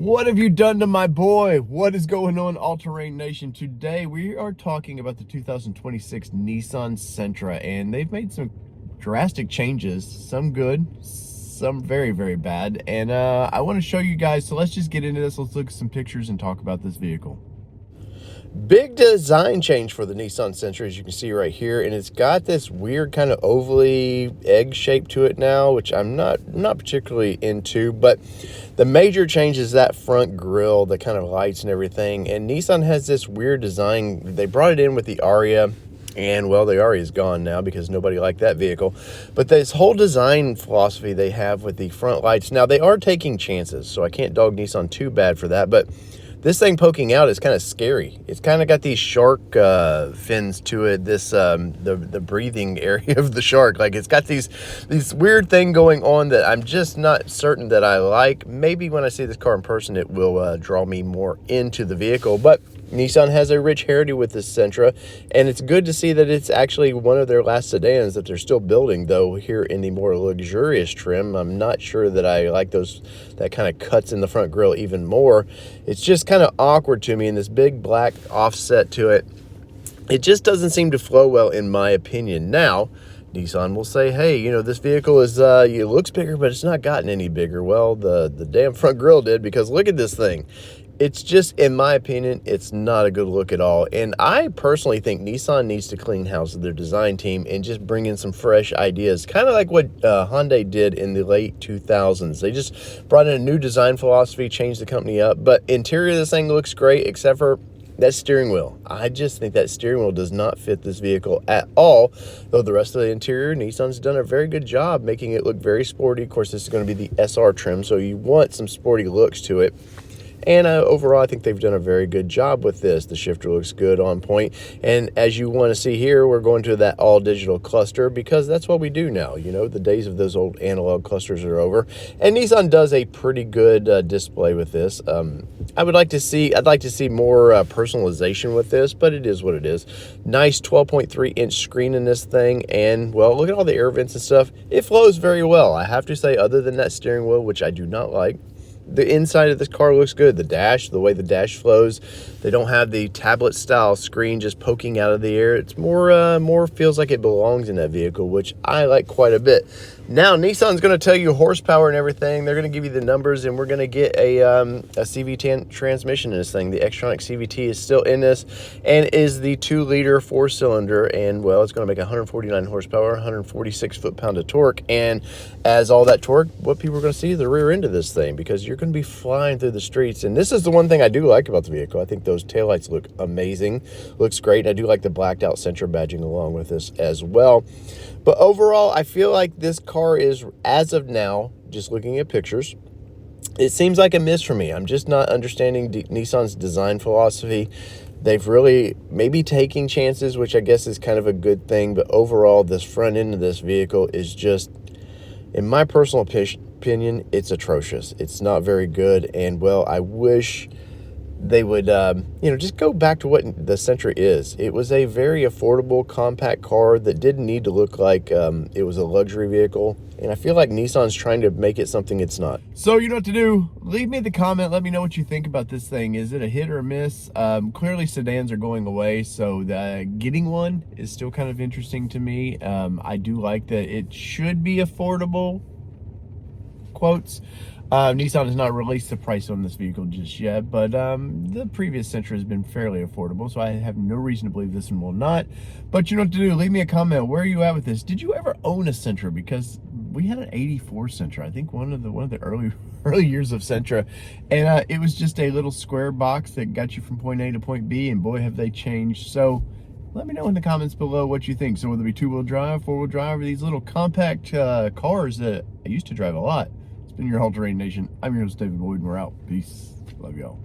What have you done to my boy? What is going on, All Terrain Nation? Today we are talking about the 2026 Nissan Sentra, and they've made some drastic changes, some good, some very, very bad, and I want to show you guys, so let's just get into this. Let's look at some pictures and talk about this vehicle. Big design change for the Nissan Sentra, as you can see right here, and it's got this weird kind of ovally egg shape to it now, which I'm not particularly into. But the major change is that front grille, the kind of lights and everything. And Nissan has this weird design. They brought it in with the Aria, and well, the Aria is gone now because nobody liked that vehicle. But this whole design philosophy they have with the front lights, now they are taking chances, so I can't dog Nissan too bad for that. But this thing poking out is kind of scary. It's kind of got these shark fins to it. This the breathing area of the shark. Like, it's got these weird thing going on that I'm just not certain that I like. Maybe when I see this car in person, it will draw me more into the vehicle. But Nissan has a rich heritage with this Sentra, and it's good to see that it's actually one of their last sedans that they're still building, though here in the more luxurious trim. I'm not sure that I like that kind of cuts in the front grille even more. It's just kind of awkward to me, and this big black offset to it. It just doesn't seem to flow well, in my opinion. Now, Nissan will say, hey, you know, this vehicle is, it looks bigger, but it's not gotten any bigger. Well, the damn front grille did, because look at this thing. It's just, in my opinion, it's not a good look at all. And I personally think Nissan needs to clean house with their design team and just bring in some fresh ideas, kind of like what Hyundai did in the late 2000s. They just brought in a new design philosophy, changed the company up. But interior of this thing looks great, except for that steering wheel. I just think that steering wheel does not fit this vehicle at all, though the rest of the interior, Nissan's done a very good job making it look very sporty. Of course, this is going to be the SR trim, so you want some sporty looks to it. And overall, I think they've done a very good job with this. The shifter looks good, on point. And as you want to see here, we're going to that all-digital cluster, because that's what we do now. You know, the days of those old analog clusters are over. And Nissan does a pretty good display with this. I'd like to see more personalization with this, but it is what it is. Nice 12.3-inch screen in this thing. And, well, look at all the air vents and stuff. It flows very well. I have to say, other than that steering wheel, which I do not like, the inside of this car looks good. The dash, the way the dash flows, they don't have the tablet style screen just poking out of the air. It's more feels like it belongs in that vehicle, which I like quite a bit. Now, Nissan's going to tell you horsepower and everything. They're going to give you the numbers, and we're going to get a CVT transmission in this thing. The Xtronic CVT is still in this, and is the 2-liter 4-cylinder, and, well, it's going to make 149 horsepower, 146 foot-pound of torque. And as all that torque, what people are going to see is the rear end of this thing, because you're going to be flying through the streets. And this is the one thing I do like about the vehicle. I think those taillights look amazing. Looks great. And I do like the blacked out Sentra badging along with this as well. But overall, I feel like this car is, as of now, just looking at pictures, it seems like a miss for me. I'm just not understanding Nissan's design philosophy. They've really maybe taking chances, which I guess is kind of a good thing. But overall, this front end of this vehicle is just, in my personal opinion, it's atrocious. It's not very good. And, well, I wish they would, you know, just go back to what the Sentra is. It was a very affordable, compact car that didn't need to look like it was a luxury vehicle. And I feel like Nissan's trying to make it something it's not. So you know what to do. Leave me the comment. Let me know what you think about this thing. Is it a hit or a miss? Clearly sedans are going away, so getting one is still kind of interesting to me. I do like that it should be affordable, quotes. Nissan has not released the price on this vehicle just yet, but the previous Sentra has been fairly affordable, so I have no reason to believe this one will not. But you know what to do. Leave me a comment. Where are you at with this? Did you ever own a Sentra? Because we had an '84 Sentra. I think one of the early years of Sentra, and it was just a little square box that got you from point A to point B, and boy, have they changed. So let me know in the comments below what you think. So whether it be 2-wheel drive, 4-wheel drive, or these little compact cars that I used to drive a lot. It's been your All Terrain Nation. I'm your host, David Boyd, and we're out. Peace. Love y'all.